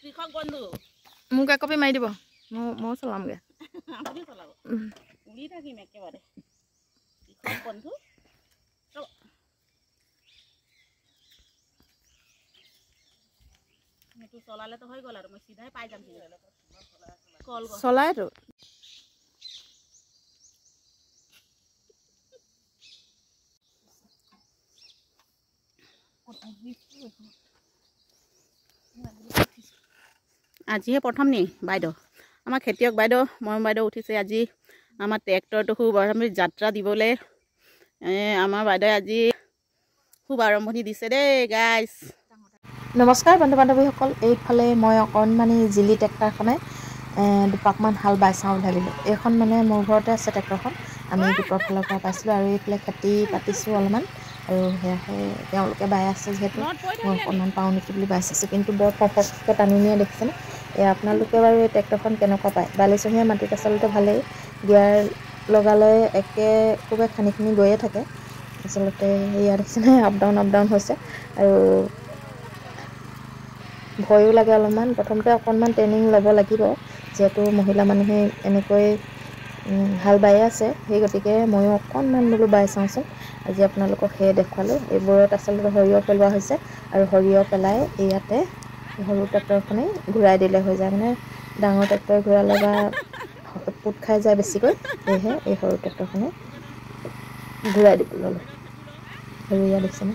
কৃষক বন্ধু মোক কপি মাৰি দিব মই চলামগে আপুনি চলাব উৰি থাকিম একেবাৰে কৃষক বন্ধু সেইটো চলালেতো হৈ গ'ল আৰু মই চিধাই পাই যাম কল চলাইতো আজিহে প্ৰথম নি বাইদেউ আমাৰ খেতিয়ক বাইদেউ মৰম বাইদেউ উঠিছে আজি আমাৰ ট্ৰেক্টৰটো খুব যাত্ৰা দিবলৈ আমাৰ বাইদেৱে আজি খুব আৰম্ভণি দিছে দেই গাইজ নমস্কাৰ বন্ধু বান্ধৱীসকল এইফালে মই অকণমানি জিলি ট্ৰেক্টৰখনে দুপাকমান হাল বাই চাওঁ ভাবিলোঁ এইখন মানে মোৰ ঘৰতে আছে ট্ৰেক্টৰখন আমি গোটৰ ফালৰ পৰা পাইছিলোঁ আৰু এইফালে খেতি পাতিছোঁ অলপমান আৰু সেয়াহে তেওঁলোকে বাই আছে যিহেতু মই অকণমান পাওঁ নেকি বুলি বাই চাইছোঁ কিন্তু বৰ ফককৈ টানি নিয়ে দেখিছেনে আপোনালোকে বাৰু এই ট্ৰেক্টৰখন কেনেকুৱা পায় বালিচহীয়া মাটিত আচলতে ভালেই গিয়াৰ লগালে একেকোবে খানি গৈয়ে থাকে আচলতে ইয়াত দেখিছেনে আপ ডাউন হৈছে আৰু ভয়ো লাগে অলপমান প্ৰথমতে অকণমান ট্ৰেইনিং ল'ব লাগিব যিহেতু মহিলা মানুহে এনেকৈ হাল বাই আছে সেই গতিকে ময়ো অকণমান বোলো বাই চাওঁচোন আজি আপোনালোকক সেয়ে দেখুৱালোঁ এইবোৰত আচলতে সৰিয়হ পেলোৱা হৈছে আৰু সৰিয়হ পেলাই ইয়াতে সৰু ট্ৰেক্টৰখনেই ঘূৰাই দিলে হৈ যায় মানে ডাঙৰ ট্ৰেক্টৰ ঘূৰালে বা পোত খাই যায় বেছিকৈ সেয়েহে এই সৰু ট্ৰেক্টৰখনে ঘূৰাই দিব ল'লোঁ আৰু ইয়াত দেখিছেনে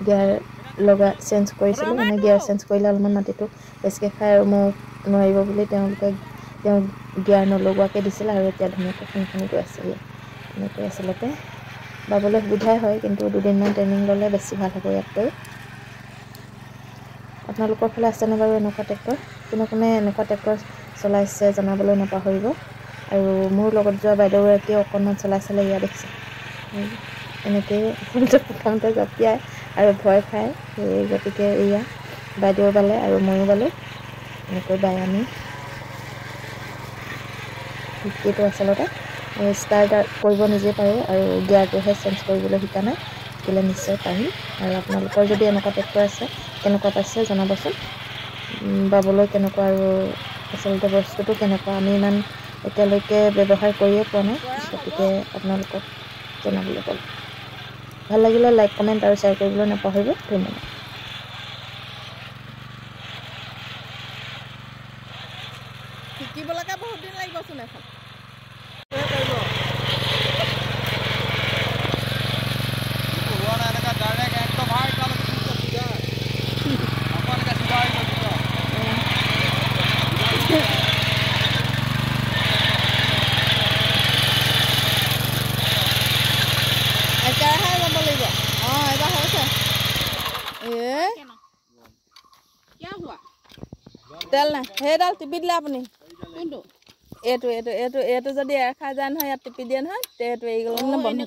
গিয়াৰ চেঞ্জ কৰিছিলোঁ মানে গিয়াৰ চেঞ্জ কৰিলে অলপমান মাটিটো বেছিকৈ খায় আৰু মোক নোৱাৰিব বুলি তেওঁ গিয়াৰ নলগোৱাকৈ দিছিলে আৰু এতিয়া ধুনীয়াকৈ খানি গৈ আছে এনেকৈ আচলতে বাবলৈ সুবিধাই হয় কিন্তু দুদিনমান ট্ৰেইনিং ল'লে বেছি ভাল হ'ব ইয়াতকৈ আপোনালোকৰ ফালে আছেনে বাৰু এনেকুৱা ট্ৰেক্টৰ কোনে এনেকুৱা ট্ৰেক্টৰ চলাইছে জনাবলৈ নাপাহৰিব আৰু মোৰ লগত যোৱা বাইদেউগৰাকীয়ে অকণমান চলাই ইয়াত দেখিছে এনেকৈ প্ৰথমতে জঁপিয়াই আৰু ভয় খায় সেই গতিকে এয়া বাইদেউ বালে আৰু ময়ো বালোঁ এনেকৈ বাই আমি শিকিটো আচলতে ষ্টাৰ্ট কৰিব নিজে পাৰোঁ আৰু গিয়াৰটোহে চেঞ্জ কৰিবলৈ শিকা নাই শিকিলে নিশ্চয় পাৰিম আৰু আপোনালোকৰ যদি এনেকুৱা ট্ৰেক্টৰ আছে কেনেকুৱা পাইছে জনাবচোন বাবলৈ কেনেকুৱা আৰু আচলতে বস্তুটো কেনেকুৱা আমি ইমান এতিয়ালৈকে ব্যৱহাৰ কৰিয়ে পোৱা নাই গতিকে আপোনালোকক জনাবলৈ ক'লোঁ ভাল লাগিলে লাইক কমেণ্ট আৰু শ্বেয়াৰ কৰিবলৈ নাপাহৰিব ধন্যবাদ শিকিবলৈকে বহুত দিন লাগিবচোন এখন একেৰাহে যাব লাগিব অঁ এইবাৰ হৈছে তেল নাই সেইডাল টিপি দিলে আপুনি কোনটো এইটো যদি এৰ খাই যায় নহয় ইয়াত টিপি দিয়ে নহয় এইটো এৰি গ'লে মানে বন্ধ